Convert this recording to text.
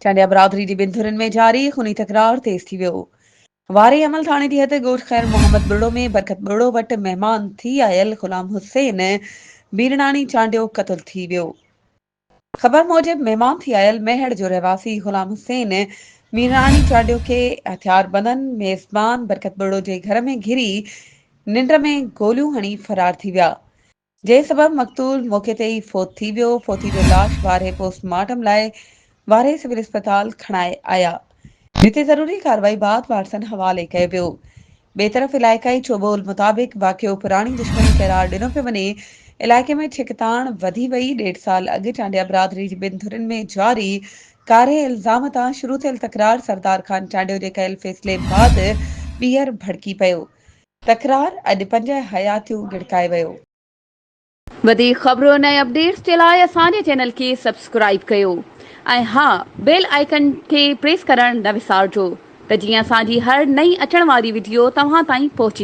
चांडिया बिरादरी जी बिंदुरन में जारी खूनी तकरार तेज थी वियो। वारे अमल थाने जी हद गोश खैर मोहम्मद बुड़ो में बरकत बुड़ो वट मेहमान थी आयल गुलाम हुसैन बीरनानी चांडियो कत्ल थी वियो। खबर मूजिब मेहमान थी आयल मेहड़ जो रहवासी गुलाम हुसैन मीरानी चांडियो के हथियार बंदन मेज़बान बरकत बुड़ो जे घर में घिरी निंड में गोलियों हणी फरार थी विया। जे सबब मक़तूल मौके ते ही फोत थी वियो। फोती जो लाश वारे पोस्टमार्टम लाइ वारे सिविल अस्पताल खणाए आया, जिते ज़रूरी कार्रवाई बाद वारसन हवाले कयो वियो। ॿिए तरफ़ इलाइक़ाई चोबोल मुताबिक़ वाक़ियो पुराणी दुश्मनी करार ॾिनो पियो वञे। इलाइक़े में छिकताण वधी वई। 1.5 साल अॻु चांडिया बिरादरी जी ॿिनि धुरियुनि में जारी कारे इल्ज़ाम तां शुरू थियल तकरार सरदार खान चांडियो जे कयल फ़ैसिले बाद ॿीहर भड़की पियो। तकरार अॼु 5 हयातियूं गिड़काए वियो। वधीक ख़बरुनि ऐं अपडेट्स जे लाइ असांजे चैनल खे सब्सक्राइब कयो ऐं हा बेल आइकन खे प्रेस करणु न विसारिजो त जीअं असांजी हर नई अचण वारी वीडियो तव्हां ताईं पहुची